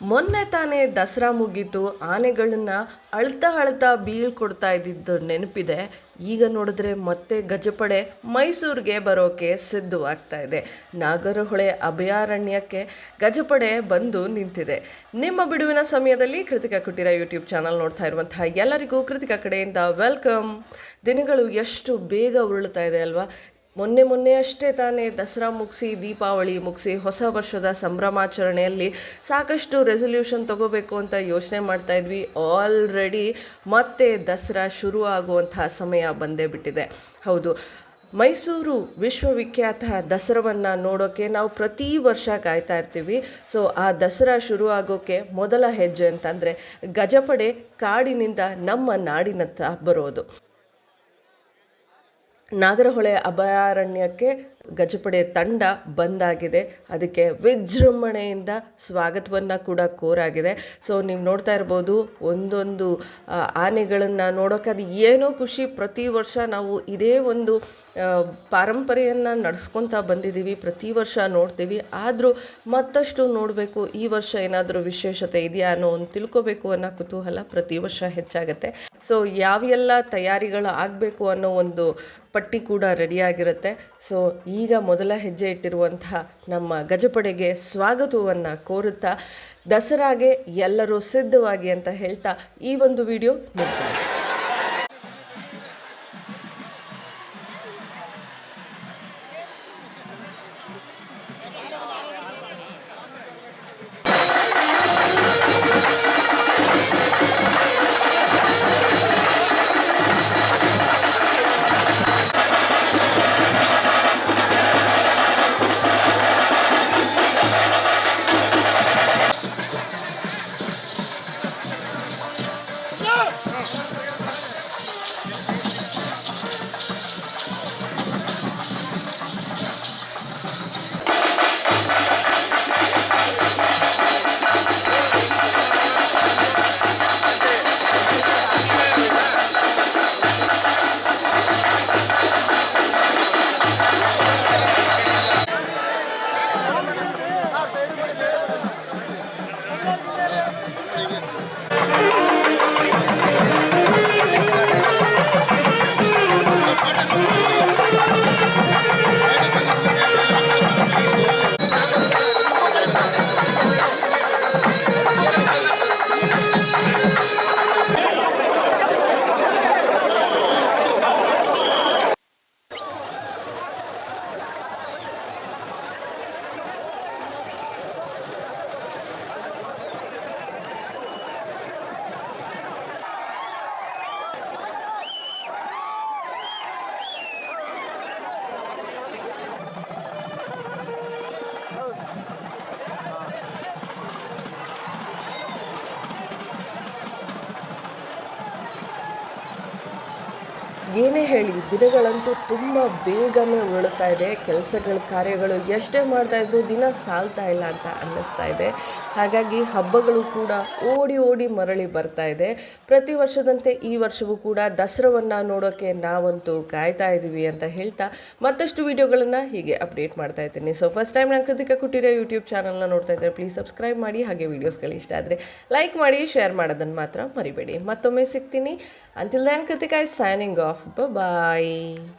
ಮೊನ್ನೆ ತಾನೇ ದಸರಾ ಮುಗೀತು. ಆನೆಗಳನ್ನ ಅಳ್ತಾ ಬೀಳ್ಕೊಡ್ತಾ ಇದ್ದಿದ್ದು ನೆನಪಿದೆ. ಈಗ ನೋಡಿದ್ರೆ ಮತ್ತೆ ಗಜಪಡೆ ಮೈಸೂರಿಗೆ ಬರೋಕೆ ಸಿದ್ಧವಾಗ್ತಾ ಇದೆ. ನಾಗರಹೊಳೆ ಅಭಯಾರಣ್ಯಕ್ಕೆ ಗಜಪಡೆ ಬಂದು ನಿಂತಿದೆ. ನಿಮ್ಮ ಬಿಡುವಿನ ಸಮಯದಲ್ಲಿ ಕೃತಿಕಾ ಕುಟೀರ ಯೂಟ್ಯೂಬ್ ಚಾನಲ್ ನೋಡ್ತಾ ಇರುವಂತಹ ಎಲ್ಲರಿಗೂ ಕೃತಿಕಾ ಕಡೆಯಿಂದ ವೆಲ್ಕಮ್. ದಿನಗಳು ಎಷ್ಟು ಬೇಗ ಉರುಳ್ತಾ ಇದೆ ಅಲ್ವಾ. ಮೊನ್ನೆ ಅಷ್ಟೇ ತಾನೇ ದಸರಾ ಮುಗಿಸಿ, ದೀಪಾವಳಿ ಮುಗಿಸಿ, ಹೊಸ ವರ್ಷದ ಸಂಭ್ರಮಾಚರಣೆಯಲ್ಲಿ ಸಾಕಷ್ಟು ರೆಸಲ್ಯೂಷನ್ ತಗೋಬೇಕು ಅಂತ ಯೋಚನೆ ಮಾಡ್ತಾ ಇದ್ವಿ. ಆಲ್ರೆಡಿ ಮತ್ತೆ ದಸರಾ ಶುರು ಆಗುವಂತಹ ಸಮಯ ಬಂದೇ ಬಿಟ್ಟಿದೆ. ಹೌದು, ಮೈಸೂರು ವಿಶ್ವವಿಖ್ಯಾತ ದಸರಾವನ್ನು ನೋಡೋಕ್ಕೆ ನಾವು ಪ್ರತಿ ವರ್ಷ ಕಾಯ್ತಾ ಇರ್ತೀವಿ. ಸೊ ಆ ದಸರಾ ಶುರು ಆಗೋಕ್ಕೆ ಮೊದಲ ಹೆಜ್ಜೆ ಅಂತಂದರೆ ಗಜಪಡೆ ಕಾಡಿನಿಂದ ನಮ್ಮ ನಾಡಿನತ್ತ ಬರೋದು. ನಾಗರಹೊಳೆ ಅಭಯಾರಣ್ಯಕ್ಕೆ ಗಜಪಡೆ ತಂಡ ಬಂದಾಗಿದೆ. ಅದಕ್ಕೆ ವಿಜೃಂಭಣೆಯಿಂದ ಸ್ವಾಗತವನ್ನು ಕೂಡ ಕೋರಾಗಿದೆ. ಸೊ ನೀವು ನೋಡ್ತಾ ಇರ್ಬೋದು, ಒಂದೊಂದು ಆನೆಗಳನ್ನು ನೋಡೋಕೆ ಅದು ಏನೋ ಖುಷಿ. ಪ್ರತಿ ವರ್ಷ ನಾವು ಇದೇ ಒಂದು ಪಾರಂಪರೆಯನ್ನು ನಡೆಸ್ಕೊತಾ ಬಂದಿದ್ದೀವಿ, ಪ್ರತಿ ವರ್ಷ ನೋಡ್ತೀವಿ. ಆದರೂ ಮತ್ತಷ್ಟು ನೋಡಬೇಕು, ಈ ವರ್ಷ ಏನಾದರೂ ವಿಶೇಷತೆ ಇದೆಯಾ ಅನ್ನೋ ಒಂದು ತಿಳ್ಕೊಬೇಕು ಅನ್ನೋ ಕುತೂಹಲ ಪ್ರತಿ ವರ್ಷ ಹೆಚ್ಚಾಗುತ್ತೆ. ಸೊ ಯಾವೆಲ್ಲ ತಯಾರಿಗಳು ಆಗಬೇಕು ಅನ್ನೋ ಒಂದು ಪಟ್ಟಿ ಕೂಡ ರೆಡಿಯಾಗಿರುತ್ತೆ. ಸೊ ಈಗ ಮೊದಲ ಹೆಜ್ಜೆ ಇಟ್ಟಿರುವಂತಹ ನಮ್ಮ ಗಜಪಡೆಗೆ ಸ್ವಾಗತವನ್ನು ಕೋರುತ್ತಾ ದಸರಾಗೆ ಎಲ್ಲರೂ ಸಿದ್ಧವಾಗಿ ಅಂತ ಹೇಳ್ತಾ ಈ ಒಂದು ವಿಡಿಯೋ ನೋಡ್ತಾರೆ. ಏನೇ ಹೇಳಿ, ದಿನಗಳಂತೂ ತುಂಬ ಬೇಗನೆ ಉರುಳ್ತಾ ಇದೆ. ಕೆಲಸಗಳು ಕಾರ್ಯಗಳು ಎಷ್ಟೇ ಮಾಡ್ತಾಯಿದ್ರು ದಿನ ಸಾಲ್ತಾ ಇಲ್ಲ ಅಂತ ಅನ್ನಿಸ್ತಾ ಇದೆ. ಹಾಗಾಗಿ ಹಬ್ಬಗಳು ಕೂಡ ಓಡಿ ಮರಳಿ ಬರ್ತಾ ಇದೆ. ಪ್ರತಿ ವರ್ಷದಂತೆ ಈ ವರ್ಷವೂ ಕೂಡ ದಸರಾವನ್ನು ನೋಡೋಕ್ಕೆ ನಾವಂತೂ ಕಾಯ್ತಾ ಇದ್ದೀವಿ ಅಂತ ಹೇಳ್ತಾ ಮತ್ತಷ್ಟು ವೀಡಿಯೋಗಳನ್ನು ಹೀಗೆ ಅಪ್ಡೇಟ್ ಮಾಡ್ತಾ ಇದ್ದೀನಿ. ಸೊ ಫಸ್ಟ್ ಟೈಮ್ ನಾನು ಕೃತಿಕಾ ಕುಟೀರ ಯೂಟ್ಯೂಬ್ ಚಾನಲ್ನ ನೋಡ್ತಾ ಇದ್ದರೆ ಪ್ಲೀಸ್ ಸಬ್ಸ್ಕ್ರೈಬ್ ಮಾಡಿ. ಹಾಗೆ ವೀಡಿಯೋಸ್ಗಳು ಇಷ್ಟ ಆದರೆ ಲೈಕ್ ಮಾಡಿ, ಶೇರ್ ಮಾಡೋದನ್ನು ಮಾತ್ರ ಮರಿಬೇಡಿ. ಮತ್ತೊಮ್ಮೆ ಸಿಗ್ತೀನಿ. Until then, Kritika is signing off. Bye-bye.